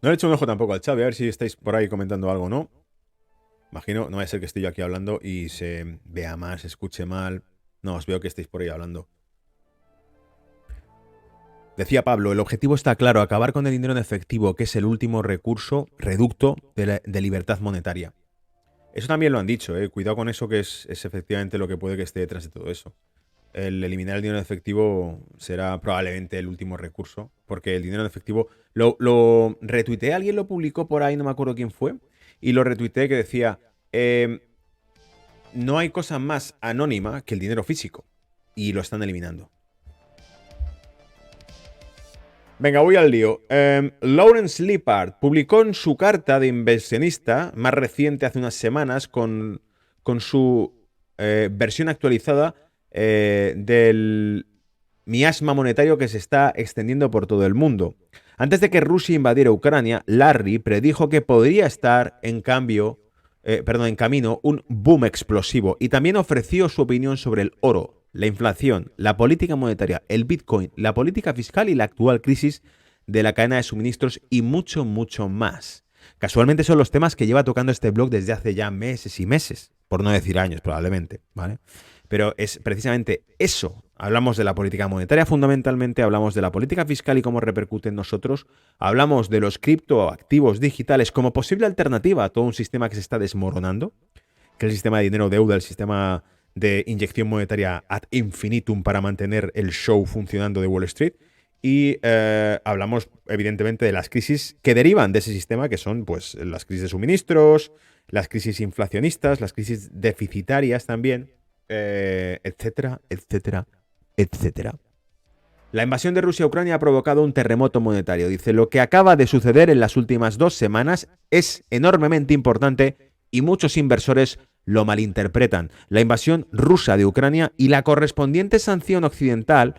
No le he hecho un ojo tampoco al chat, a ver si estáis por ahí comentando algo, ¿no? Imagino, no va a ser que estoy yo aquí hablando y se vea mal, se escuche mal. No, os veo que estáis por ahí hablando. Decía Pablo, el objetivo está claro, acabar con el dinero en efectivo, que es el último recurso, reducto de libertad monetaria. Eso también lo han dicho, ¿eh? Cuidado con eso, que es efectivamente lo que puede que esté detrás de todo eso. El eliminar el dinero en efectivo será probablemente el último recurso, porque el dinero en efectivo lo retuiteé, alguien lo publicó por ahí, no me acuerdo quién fue, y lo retuiteé que decía, no hay cosa más anónima que el dinero físico, y lo están eliminando. Venga, voy al lío. Lawrence Lippard publicó en su carta de inversionista más reciente hace unas semanas con su versión actualizada del miasma monetario que se está extendiendo por todo el mundo. Antes de que Rusia invadiera Ucrania, Larry predijo que podría estar en camino un boom explosivo y también ofreció su opinión sobre el oro, la inflación, la política monetaria, el Bitcoin, la política fiscal y la actual crisis de la cadena de suministros y mucho, mucho más. Casualmente son los temas que lleva tocando este blog desde hace ya meses y meses, por no decir años probablemente, ¿vale? Pero es precisamente eso. Hablamos de la política monetaria fundamentalmente, hablamos de la política fiscal y cómo repercute en nosotros, hablamos de los criptoactivos digitales como posible alternativa a todo un sistema que se está desmoronando, que es el sistema de dinero-deuda, el sistema de inyección monetaria ad infinitum para mantener el show funcionando de Wall Street. Y hablamos, evidentemente, de las crisis que derivan de ese sistema, que son pues las crisis de suministros, las crisis inflacionistas, las crisis deficitarias también, etcétera, etcétera, etcétera. La invasión de Rusia a Ucrania ha provocado un terremoto monetario. Dice, lo que acaba de suceder en las últimas 2 semanas es enormemente importante y muchos inversores lo malinterpretan. La invasión rusa de Ucrania y la correspondiente sanción occidental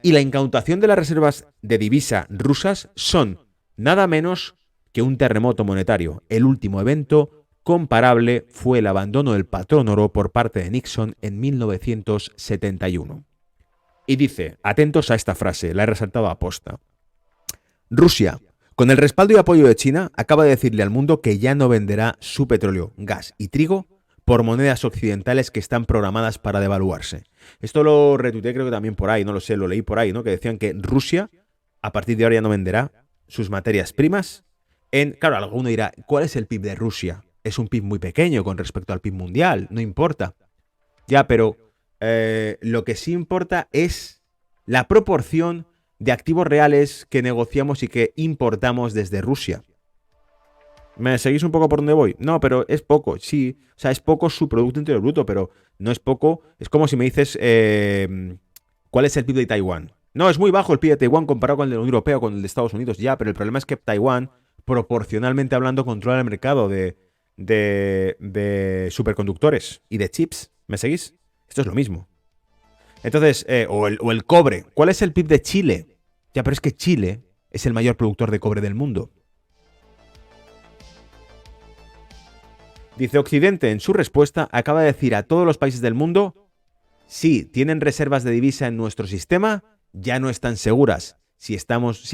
y la incautación de las reservas de divisa rusas son nada menos que un terremoto monetario. El último evento comparable fue el abandono del patrón oro por parte de Nixon en 1971. Y dice, atentos a esta frase, la he resaltado a posta. Rusia, con el respaldo y apoyo de China, acaba de decirle al mundo que ya no venderá su petróleo, gas y trigo por monedas occidentales que están programadas para devaluarse. Esto lo retuiteé creo que también por ahí, no lo sé, lo leí por ahí, ¿no? Que decían que Rusia a partir de ahora ya no venderá sus materias primas en... Claro, alguno dirá, ¿cuál es el PIB de Rusia? Es un PIB muy pequeño con respecto al PIB mundial, no importa. Ya, pero lo que sí importa es la proporción de activos reales que negociamos y que importamos desde Rusia. ¿Me seguís un poco por dónde voy? No, pero es poco, sí. O sea, es poco su Producto Interior Bruto, pero no es poco. Es como si me dices, ¿cuál es el PIB de Taiwán? No, es muy bajo el PIB de Taiwán comparado con el de la Unión Europea o con el de Estados Unidos. Ya, pero el problema es que Taiwán, proporcionalmente hablando, controla el mercado de superconductores y de chips. ¿Me seguís? Esto es lo mismo. Entonces, o el cobre. ¿Cuál es el PIB de Chile? Ya, pero es que Chile es el mayor productor de cobre del mundo. Dice Occidente en su respuesta, acaba de decir a todos los países del mundo, sí, tienen reservas de divisa en nuestro sistema, ya no están seguras si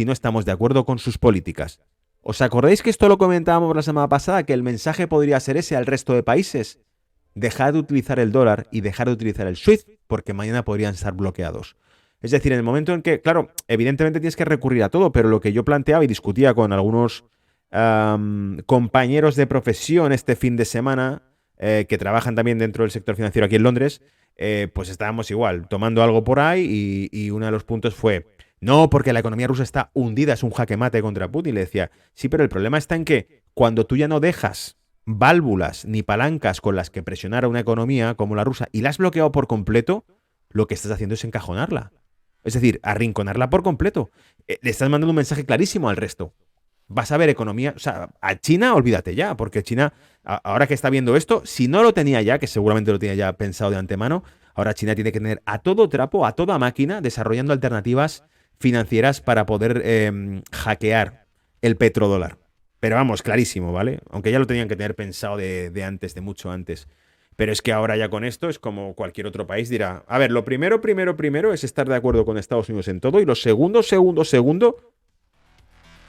no estamos de acuerdo con sus políticas. ¿Os acordáis que esto lo comentábamos la semana pasada, que el mensaje podría ser ese al resto de países? Dejar de utilizar el dólar y dejar de utilizar el SWIFT porque mañana podrían estar bloqueados. Es decir, en el momento en que, claro, evidentemente tienes que recurrir a todo, pero lo que yo planteaba y discutía con algunos compañeros de profesión este fin de semana, que trabajan también dentro del sector financiero aquí en Londres, pues estábamos igual, tomando algo por ahí y uno de los puntos fue, no, porque la economía rusa está hundida, es un jaque mate contra Putin. Y le decía, sí, pero el problema está en que cuando tú ya no dejas válvulas ni palancas con las que presionar a una economía como la rusa y la has bloqueado por completo, lo que estás haciendo es encajonarla. Es decir, arrinconarla por completo. Le estás mandando un mensaje clarísimo al resto. Vas a ver economía, o sea, a China olvídate ya, porque China, ahora que está viendo esto, si no lo tenía ya, que seguramente lo tenía ya pensado de antemano, ahora China tiene que tener a todo trapo, a toda máquina, desarrollando alternativas financieras para poder hackear el petrodólar. Pero vamos, clarísimo, ¿vale? Aunque ya lo tenían que tener pensado de antes, de mucho antes. Pero es que ahora ya con esto es como cualquier otro país dirá, a ver, lo primero es estar de acuerdo con Estados Unidos en todo y lo segundo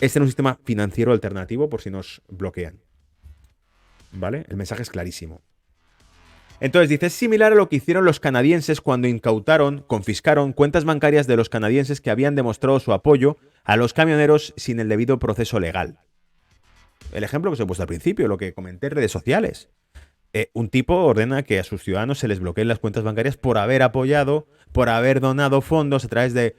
Este es un sistema financiero alternativo por si nos bloquean. ¿Vale? El mensaje es clarísimo. Entonces dice, es similar a lo que hicieron los canadienses cuando confiscaron cuentas bancarias de los canadienses que habían demostrado su apoyo a los camioneros sin el debido proceso legal. El ejemplo que os he puesto al principio, lo que comenté en redes sociales. Un tipo ordena que a sus ciudadanos se les bloqueen las cuentas bancarias por haber apoyado, por haber donado fondos a través de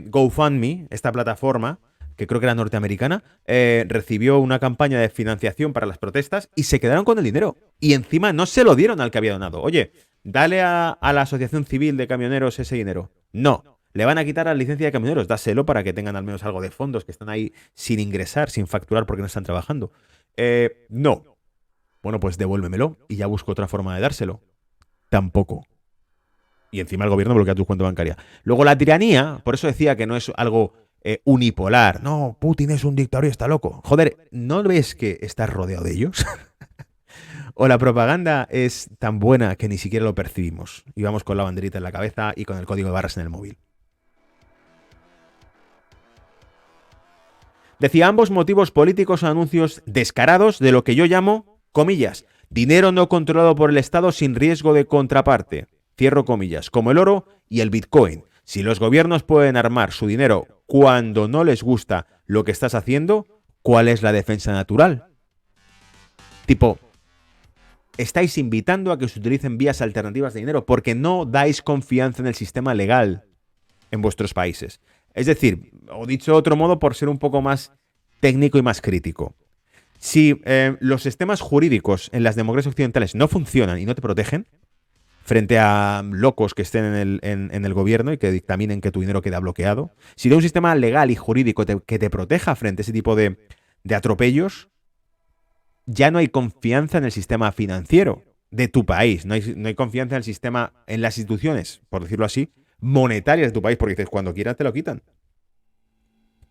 GoFundMe, esta plataforma, que creo que era norteamericana, recibió una campaña de financiación para las protestas y se quedaron con el dinero. Y encima no se lo dieron al que había donado. Oye, dale a la Asociación Civil de Camioneros ese dinero. No, le van a quitar la licencia de camioneros. Dáselo para que tengan al menos algo de fondos que están ahí sin ingresar, sin facturar porque no están trabajando. No. Bueno, pues devuélvemelo y ya busco otra forma de dárselo. Tampoco. Y encima el gobierno bloquea tu cuenta bancaria. Luego la tiranía, por eso decía que no es algo unipolar. No, Putin es un dictador y está loco. Joder, ¿no ves que estás rodeado de ellos? O la propaganda es tan buena que ni siquiera lo percibimos. Y vamos con la banderita en la cabeza y con el código de barras en el móvil. Decía, ambos motivos políticos son anuncios descarados de lo que yo llamo, comillas, dinero no controlado por el Estado sin riesgo de contraparte. Cierro comillas, como el oro y el Bitcoin. Si los gobiernos pueden armar su dinero cuando no les gusta lo que estás haciendo, ¿cuál es la defensa natural? Tipo, estáis invitando a que se utilicen vías alternativas de dinero porque no dais confianza en el sistema legal en vuestros países. Es decir, o dicho de otro modo, por ser un poco más técnico y más crítico. Si los sistemas jurídicos en las democracias occidentales no funcionan y no te protegen, frente a locos que estén en el gobierno y que dictaminen que tu dinero queda bloqueado, si no hay un sistema legal y jurídico que te proteja frente a ese tipo de atropellos, ya no hay confianza en el sistema financiero de tu país, no hay confianza en el sistema, en las instituciones, por decirlo así, monetarias de tu país, porque dices, cuando quieras te lo quitan.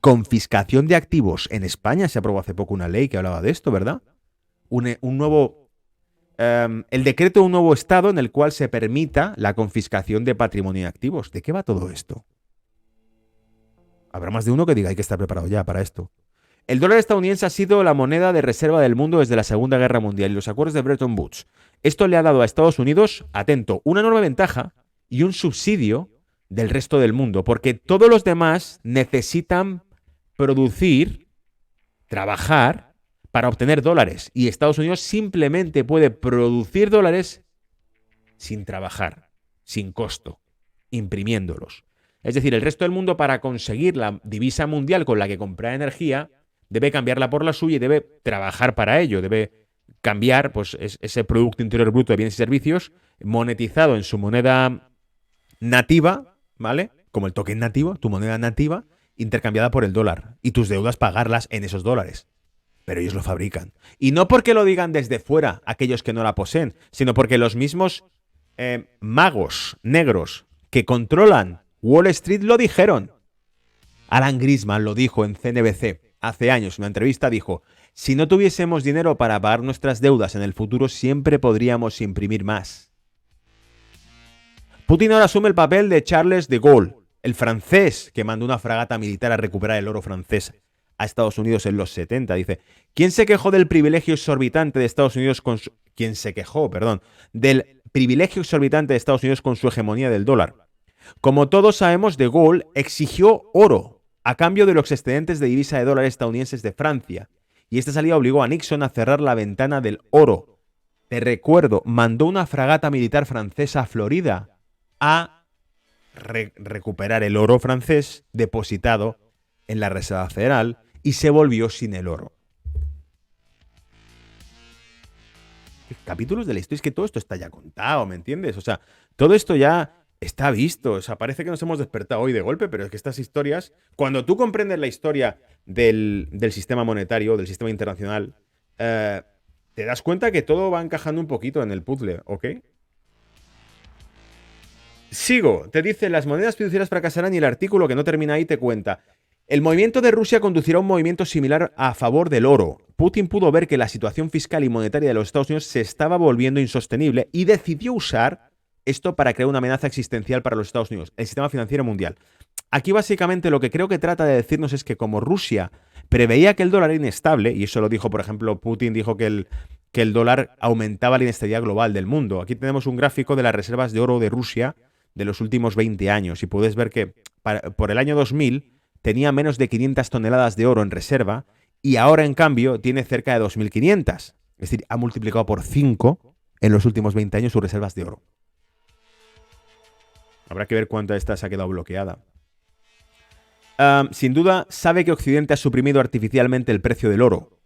Confiscación de activos. En España se aprobó hace poco una ley que hablaba de esto, ¿verdad? Un nuevo... el decreto de un nuevo estado en el cual se permita la confiscación de patrimonio y activos. ¿De qué va todo esto? Habrá más de uno que diga, hay que estar preparado ya para esto. El dólar estadounidense ha sido la moneda de reserva del mundo desde la Segunda Guerra Mundial y los acuerdos de Bretton Woods. Esto le ha dado a Estados Unidos, atento, una enorme ventaja y un subsidio del resto del mundo, porque todos los demás necesitan producir, trabajar para obtener dólares. Y Estados Unidos simplemente puede producir dólares sin trabajar, sin costo, imprimiéndolos. Es decir, el resto del mundo, para conseguir la divisa mundial con la que comprar energía, debe cambiarla por la suya y debe trabajar para ello. Debe cambiar pues, ese Producto Interior Bruto de bienes y servicios monetizado en su moneda nativa, ¿vale? Como el token nativo, tu moneda nativa, intercambiada por el dólar. Y tus deudas pagarlas en esos dólares. Pero ellos lo fabrican. Y no porque lo digan desde fuera aquellos que no la poseen, sino porque los mismos magos negros que controlan Wall Street lo dijeron. Alan Greenspan lo dijo en CNBC hace años, en una entrevista dijo, si no tuviésemos dinero para pagar nuestras deudas en el futuro, siempre podríamos imprimir más. Putin ahora asume el papel de Charles de Gaulle, el francés que mandó una fragata militar a recuperar el oro francés a Estados Unidos en los 70. Dice, ¿quién se quejó del privilegio exorbitante de Estados Unidos con su... ¿Quién se quejó, perdón, del privilegio exorbitante de Estados Unidos con su hegemonía del dólar? Como todos sabemos, de Gaulle exigió oro a cambio de los excedentes de divisa de dólares estadounidenses de Francia. Y esta salida obligó a Nixon a cerrar la ventana del oro. Te recuerdo, mandó una fragata militar francesa a Florida a recuperar el oro francés depositado en la Reserva Federal y se volvió sin el oro. Capítulos de la historia, es que todo esto está ya contado, ¿me entiendes? O sea, todo esto ya está visto. O sea, parece que nos hemos despertado hoy de golpe, pero es que estas historias, cuando tú comprendes la historia del sistema monetario, del sistema internacional, te das cuenta que todo va encajando un poquito en el puzzle, ¿ok? Sigo, te dice, las monedas fiduciarias fracasarán y el artículo que no termina ahí te cuenta. El movimiento de Rusia conducirá a un movimiento similar a favor del oro. Putin pudo ver que la situación fiscal y monetaria de los Estados Unidos se estaba volviendo insostenible y decidió usar esto para crear una amenaza existencial para los Estados Unidos, el sistema financiero mundial. Aquí básicamente lo que creo que trata de decirnos es que como Rusia preveía que el dólar era inestable, y eso lo dijo, por ejemplo, Putin dijo que el dólar aumentaba la inestabilidad global del mundo. Aquí tenemos un gráfico de las reservas de oro de Rusia de los últimos 20 años, y puedes ver que por el año 2000 tenía menos de 500 toneladas de oro en reserva, y ahora, en cambio, tiene cerca de 2.500. Es decir, ha multiplicado por 5 en los últimos 20 años sus reservas de oro. Habrá que ver cuánta de estas ha quedado bloqueada. Sin duda, sabe que Occidente ha suprimido artificialmente el precio del oro.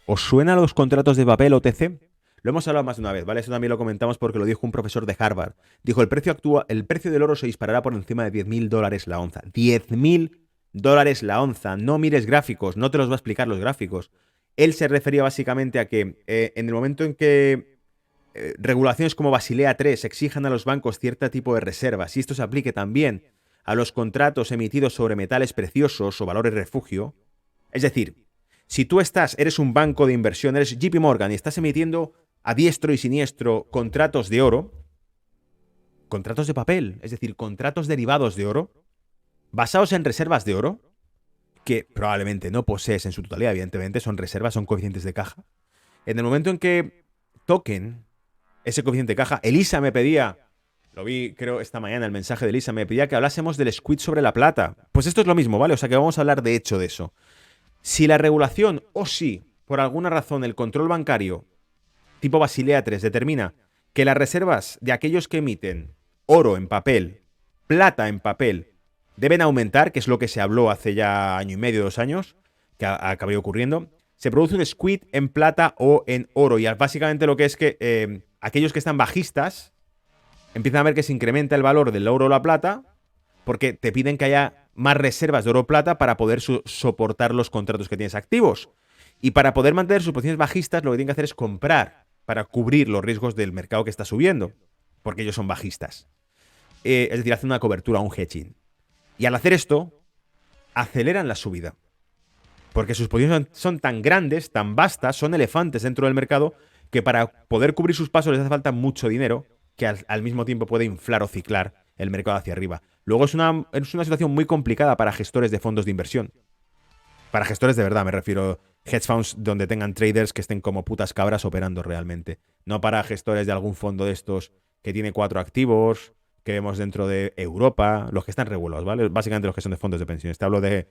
¿Os suenan los contratos de papel OTC? Lo hemos hablado más de una vez, ¿vale? Eso también lo comentamos porque lo dijo un profesor de Harvard. Dijo, el precio del oro se disparará por encima de $10.000 la onza. $10.000 la onza. No mires gráficos, no te los va a explicar los gráficos. Él se refería básicamente a que en el momento en que regulaciones como Basilea III exijan a los bancos cierto tipo de reservas, y esto se aplique también a los contratos emitidos sobre metales preciosos o valores refugio, es decir, si tú eres un banco de inversión, eres JP Morgan y estás emitiendo a diestro y siniestro contratos de oro, contratos de papel, es decir, contratos derivados de oro, basados en reservas de oro, que probablemente no posees en su totalidad, evidentemente, son reservas, son coeficientes de caja. En el momento en que toquen ese coeficiente de caja, Elisa me pedía, lo vi creo esta mañana, el mensaje de Elisa, me pedía que hablásemos del squid sobre la plata. Pues esto es lo mismo, ¿vale? O sea que vamos a hablar de hecho de eso. Si la regulación o si, por alguna razón, el control bancario tipo Basilea III determina que las reservas de aquellos que emiten oro en papel, plata en papel, deben aumentar, que es lo que se habló hace ya año y medio, 2 años, que acabó ocurriendo, se produce un squid en plata o en oro. Y básicamente lo que es que aquellos que están bajistas empiezan a ver que se incrementa el valor del oro o la plata porque te piden que haya más reservas de oro o plata para poder soportar los contratos que tienes activos. Y para poder mantener sus posiciones bajistas, lo que tienen que hacer es comprar para cubrir los riesgos del mercado que está subiendo, porque ellos son bajistas. Es decir, hacen una cobertura, un hedging. Y al hacer esto, aceleran la subida. Porque sus posiciones son tan grandes, tan vastas, son elefantes dentro del mercado, que para poder cubrir sus pasos les hace falta mucho dinero, que al mismo tiempo puede inflar o ciclar el mercado hacia arriba. Luego es una situación muy complicada para gestores de fondos de inversión. Para gestores de verdad, me refiero hedge funds donde tengan traders que estén como putas cabras operando realmente. No para gestores de algún fondo de estos que tiene 4 activos, que vemos dentro de Europa, los que están regulados, ¿vale? Básicamente los que son de fondos de pensiones. Te hablo de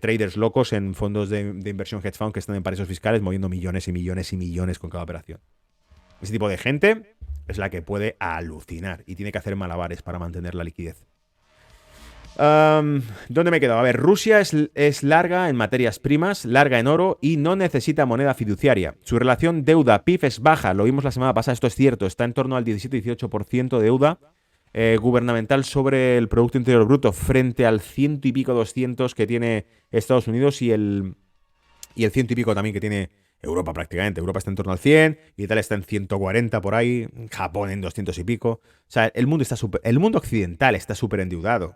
traders locos en fondos de inversión hedge fund que están en paraísos fiscales moviendo millones y millones y millones con cada operación. Ese tipo de gente es la que puede alucinar y tiene que hacer malabares para mantener la liquidez. ¿Dónde me he quedado? A ver, Rusia es larga en materias primas, larga en oro y no necesita moneda fiduciaria. Su relación deuda-PIB es baja, lo vimos la semana pasada, esto es cierto, está en torno al 17-18% de deuda gubernamental sobre el Producto Interior Bruto frente al 100 y pico 200 que tiene Estados Unidos y el 100 y pico también que tiene Europa prácticamente. Europa está en torno al 100, Italia está en 140 por ahí, Japón en 200 y pico. O sea, el mundo occidental está súper endeudado.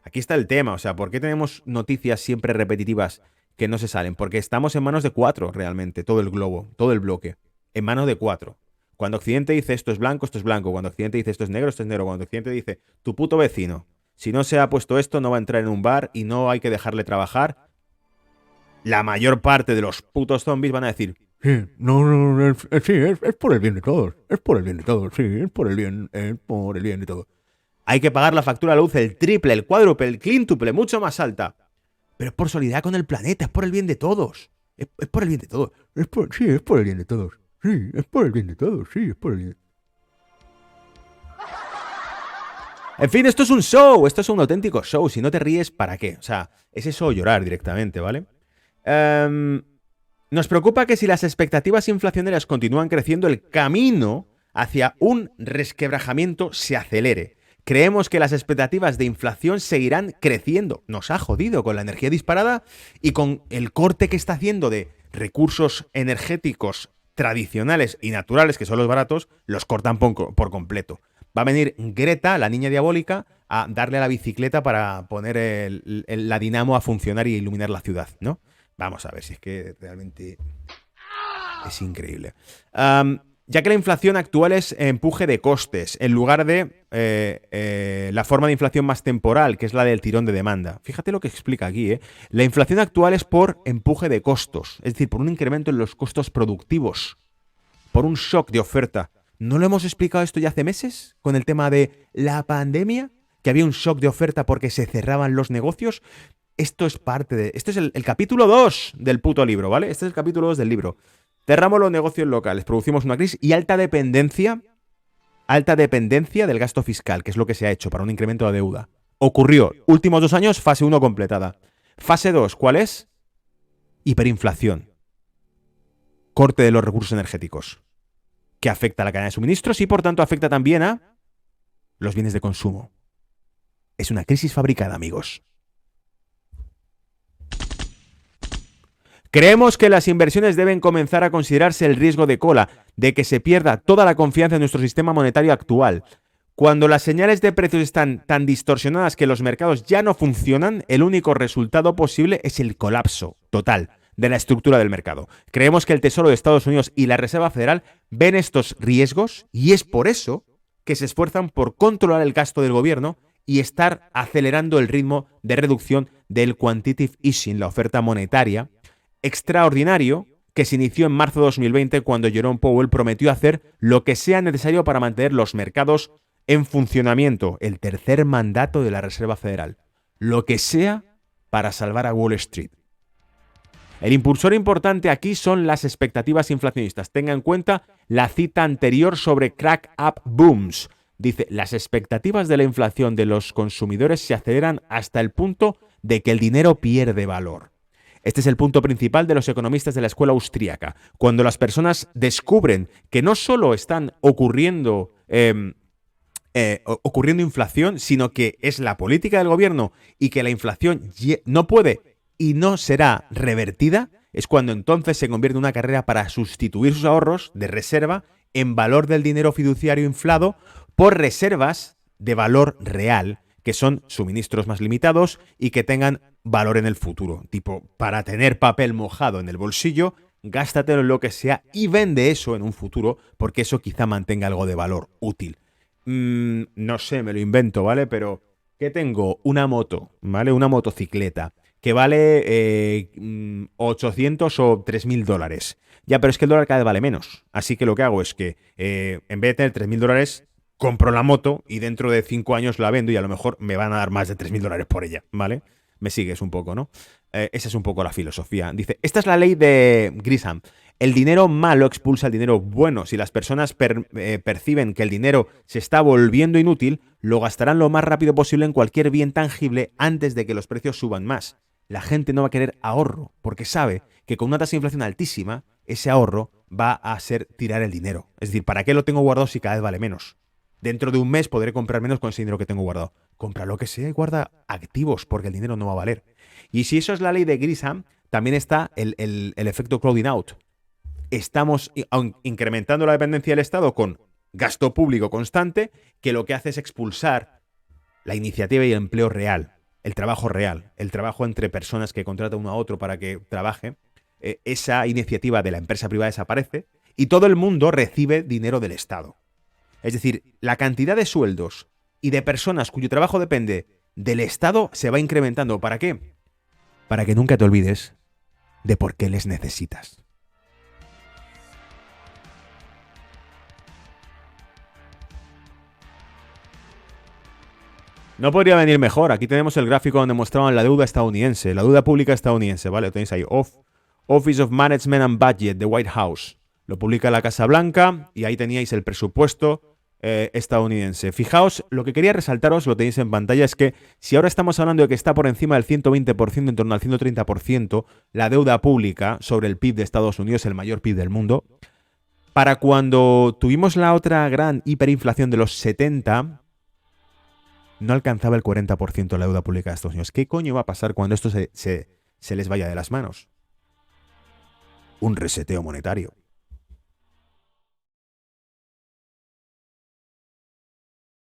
Aquí está el tema, o sea, ¿por qué tenemos noticias siempre repetitivas que no se salen? Porque estamos en manos de 4 realmente, todo el globo, todo el bloque, en manos de 4. Cuando Occidente dice esto es blanco, esto es blanco. Cuando Occidente dice esto es negro, esto es negro. Cuando Occidente dice tu puto vecino, si no se ha puesto esto, no va a entrar en un bar y no hay que dejarle trabajar, la mayor parte de los putos zombies van a decir sí, no, sí, es por el bien de todos, es por el bien de todos, sí, es por el bien de todos. Hay que pagar la factura de la luz el triple, el cuádruple, el quíntuple, mucho más alta. Pero es por solidaridad con el planeta, es por el bien de todos. Es por el bien de todos. Sí, es por el bien de todos. Sí, es por el bien de todos. Sí, es por el bien. En fin, esto es un show, esto es un auténtico show. Si no te ríes, ¿para qué? O sea, es eso o llorar directamente, ¿vale? Nos preocupa que si las expectativas inflacionarias continúan creciendo, el camino hacia un resquebrajamiento se acelere. Creemos que las expectativas de inflación seguirán creciendo. Nos ha jodido con la energía disparada y con el corte que está haciendo de recursos energéticos tradicionales y naturales, que son los baratos, los cortan por completo. Va a venir Greta, la niña diabólica, a darle a la bicicleta para poner la dinamo a funcionar y iluminar la ciudad, ¿no? Vamos a ver si es que realmente es increíble. ya que la inflación actual es empuje de costes, en lugar de la forma de inflación más temporal, que es la del tirón de demanda. Fíjate lo que explica aquí, ¿eh? La inflación actual es por empuje de costos, es decir, por un incremento en los costos productivos, por un shock de oferta. ¿No lo hemos explicado esto ya hace meses con el tema de la pandemia? Que había un shock de oferta porque se cerraban los negocios. Esto es parte de... Esto es el capítulo 2 del puto libro, ¿vale? Este es el capítulo 2 del libro. Cerramos los negocios locales, producimos una crisis y alta dependencia del gasto fiscal, que es lo que se ha hecho para un incremento de deuda. Ocurrió. Últimos 2 años, fase 1 completada. Fase 2, ¿cuál es? Hiperinflación. Corte de los recursos energéticos, que afecta a la cadena de suministros y por tanto afecta también a los bienes de consumo. Es una crisis fabricada, amigos. Creemos que las inversiones deben comenzar a considerarse el riesgo de cola, de que se pierda toda la confianza en nuestro sistema monetario actual. Cuando las señales de precios están tan distorsionadas que los mercados ya no funcionan, el único resultado posible es el colapso total de la estructura del mercado. Creemos que el Tesoro de Estados Unidos y la Reserva Federal ven estos riesgos y es por eso que se esfuerzan por controlar el gasto del gobierno y estar acelerando el ritmo de reducción del quantitative easing, la oferta monetaria extraordinario que se inició en marzo de 2020 cuando Jerome Powell prometió hacer lo que sea necesario para mantener los mercados en funcionamiento, el tercer mandato de la Reserva Federal, lo que sea para salvar a Wall Street. El impulsor importante aquí son las expectativas inflacionistas. Tenga en cuenta la cita anterior sobre crack up booms. Dice, las expectativas de la inflación de los consumidores se aceleran hasta el punto de que el dinero pierde valor. Este es el punto principal de los economistas de la escuela austríaca. Cuando las personas descubren que no solo están ocurriendo inflación, sino que es la política del gobierno y que la inflación no puede y no será revertida, es cuando entonces se convierte en una carrera para sustituir sus ahorros de reserva en valor del dinero fiduciario inflado por reservas de valor real, que son suministros más limitados y que tengan valor en el futuro. Tipo, para tener papel mojado en el bolsillo, gástatelo en lo que sea y vende eso en un futuro, porque eso quizá mantenga algo de valor útil. No sé, me lo invento, ¿vale? Pero que tengo una moto, ¿vale? Una motocicleta que vale 800 o 3.000 dólares. Ya, pero es que el dólar cada vez vale menos. Así que lo que hago es que en vez de tener 3.000 dólares, compro la moto y dentro de 5 años la vendo y a lo mejor me van a dar más de 3.000 dólares por ella, ¿vale? Me sigues un poco, ¿no? Esa es un poco la filosofía. Dice, esta es la ley de Grisham. El dinero malo expulsa el dinero bueno. Si las personas perciben que el dinero se está volviendo inútil, lo gastarán lo más rápido posible en cualquier bien tangible antes de que los precios suban más. La gente no va a querer ahorro porque sabe que con una tasa de inflación altísima, ese ahorro va a ser tirar el dinero. Es decir, ¿para qué lo tengo guardado si cada vez vale menos? Dentro de un mes podré comprar menos con ese dinero que tengo guardado. Compra lo que sea y guarda activos porque el dinero no va a valer. Y si eso es la ley de Grisham, también está el efecto crowding out. Estamos incrementando la dependencia del Estado con gasto público constante que lo que hace es expulsar la iniciativa y el empleo real, el trabajo entre personas que contratan uno a otro para que trabaje. Esa iniciativa de la empresa privada desaparece y todo el mundo recibe dinero del Estado. Es decir, la cantidad de sueldos y de personas cuyo trabajo depende del Estado se va incrementando. ¿Para qué? Para que nunca te olvides de por qué les necesitas. No podría venir mejor. Aquí tenemos el gráfico donde mostraban la deuda estadounidense, la deuda pública estadounidense, ¿vale? Lo tenéis ahí. Office of Management and Budget, de White House. Lo publica la Casa Blanca y ahí teníais el presupuesto estadounidense. Fijaos, lo que quería resaltaros, lo tenéis en pantalla, es que si ahora estamos hablando de que está por encima del 120%, en torno al 130%, la deuda pública sobre el PIB de Estados Unidos, el mayor PIB del mundo, para cuando tuvimos la otra gran hiperinflación de los 70, no alcanzaba el 40% la deuda pública de Estados Unidos. ¿Qué coño va a pasar cuando esto se les vaya de las manos? Un reseteo monetario.